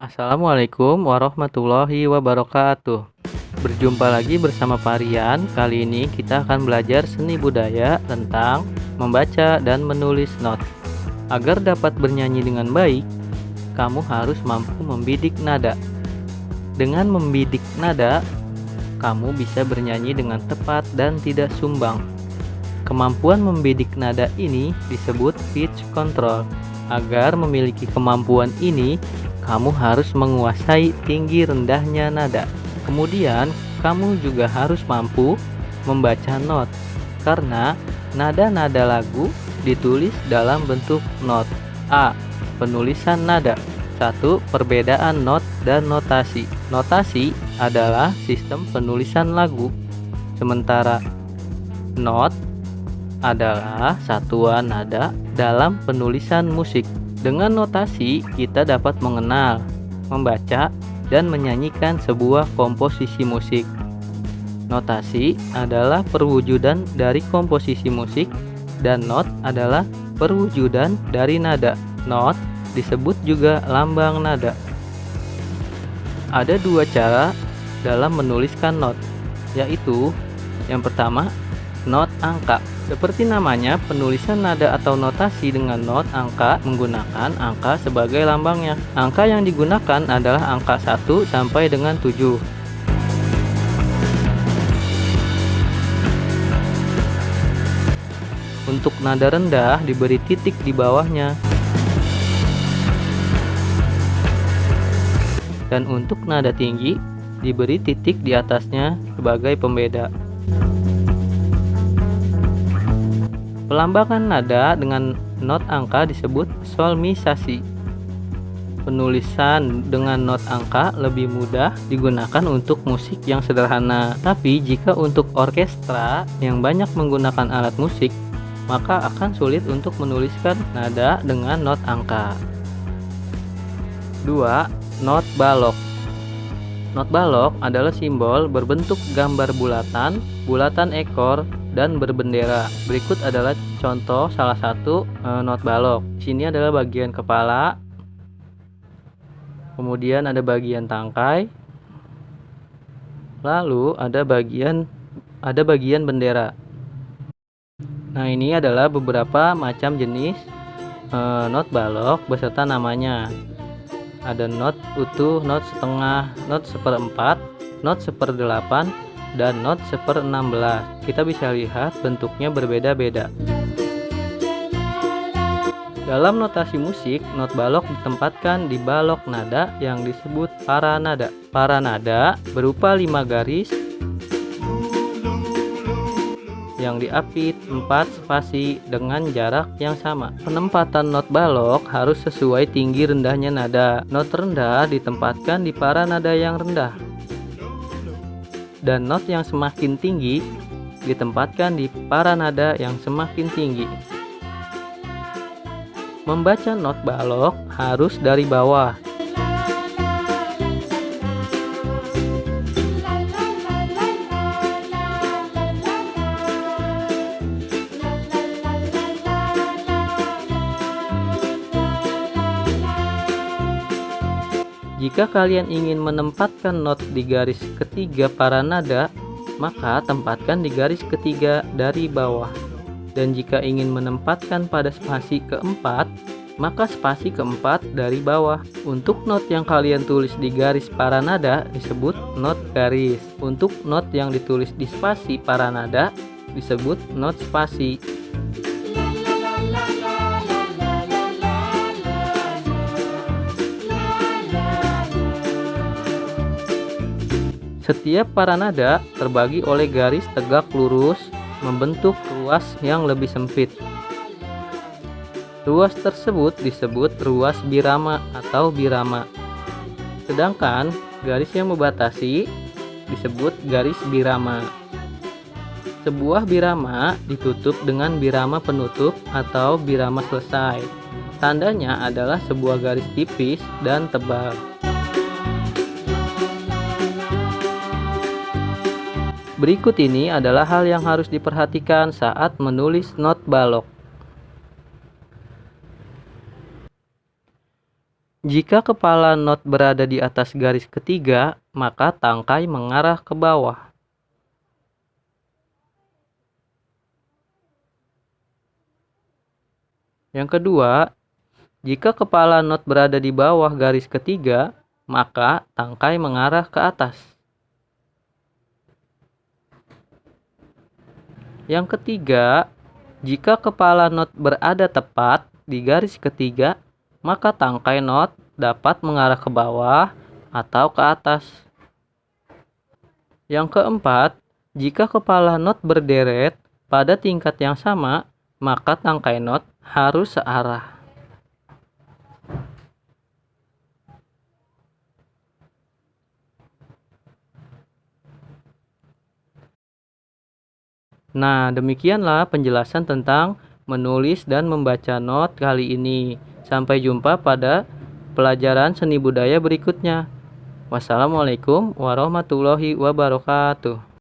Assalamualaikum warahmatullahi wabarakatuh. Berjumpa lagi bersama Parian. Kali ini kita akan belajar seni budaya tentang membaca dan menulis not. Agar dapat bernyanyi dengan baik, kamu harus mampu membidik nada. Dengan membidik nada, kamu bisa bernyanyi dengan tepat dan tidak sumbang. Kemampuan membidik nada ini disebut pitch control. Agar memiliki kemampuan ini, kamu harus menguasai tinggi rendahnya nada. Kemudian, kamu juga harus mampu membaca not, karena nada-nada lagu ditulis dalam bentuk not. A. Penulisan nada. 1. Perbedaan not dan notasi. Notasi adalah sistem penulisan lagu, sementara not adalah satuan nada dalam penulisan musik. Dengan notasi, kita dapat mengenal, membaca, dan menyanyikan sebuah komposisi musik. Notasi adalah perwujudan dari komposisi musik, dan not adalah perwujudan dari nada. Not disebut juga lambang nada. Ada dua cara dalam menuliskan not, yaitu yang pertama, not angka. Seperti namanya, penulisan nada atau notasi dengan not angka menggunakan angka sebagai lambangnya. Angka yang digunakan adalah angka 1 sampai dengan 7. Untuk nada rendah diberi titik di bawahnya. Dan untuk nada tinggi diberi titik di atasnya sebagai pembeda. Pelambangan nada dengan not angka disebut solmisasi. Penulisan dengan not angka lebih mudah digunakan untuk musik yang sederhana. Tapi jika untuk orkestra yang banyak menggunakan alat musik, maka akan sulit untuk menuliskan nada dengan not angka. 2. Not balok. Not balok adalah simbol berbentuk gambar bulatan, bulatan ekor, dan berbendera. Berikut adalah contoh salah satu not balok. Di sini adalah bagian kepala, kemudian ada bagian tangkai, lalu ada bagian bendera. Nah, ini adalah beberapa macam jenis not balok beserta namanya. Ada not utuh, not setengah, not seperempat, not seperdelapan, dan not 1/16. Kita bisa lihat bentuknya berbeda-beda. Dalam notasi musik, not balok ditempatkan di balok nada yang disebut paranada. Paranada berupa 5 garis yang diapit 4 spasi dengan jarak yang sama. Penempatan not balok harus sesuai tinggi rendahnya nada. Not rendah ditempatkan di paranada yang rendah, dan not yang semakin tinggi ditempatkan di paranada yang semakin tinggi. Membaca not balok harus dari bawah. Jika kalian ingin menempatkan not di garis ketiga paranada, maka tempatkan di garis ketiga dari bawah. Dan jika ingin menempatkan pada spasi keempat, maka spasi keempat dari bawah. Untuk not yang kalian tulis di garis paranada disebut not garis. Untuk not yang ditulis di spasi paranada disebut not spasi. Setiap paranada terbagi oleh garis tegak lurus membentuk ruas yang lebih sempit. Ruas tersebut disebut ruas birama atau birama. Sedangkan garis yang membatasi disebut garis birama. Sebuah birama ditutup dengan birama penutup atau birama selesai. Tandanya adalah sebuah garis tipis dan tebal. Berikut ini adalah hal yang harus diperhatikan saat menulis not balok. Jika kepala not berada di atas garis ketiga, maka tangkai mengarah ke bawah. Yang kedua, jika kepala not berada di bawah garis ketiga, maka tangkai mengarah ke atas. Yang ketiga, jika kepala not berada tepat di garis ketiga, maka tangkai not dapat mengarah ke bawah atau ke atas. Yang keempat, jika kepala not berderet pada tingkat yang sama, maka tangkai not harus searah. Nah, demikianlah penjelasan tentang menulis dan membaca not kali ini. Sampai jumpa pada pelajaran seni budaya berikutnya. Wassalamualaikum warahmatullahi wabarakatuh.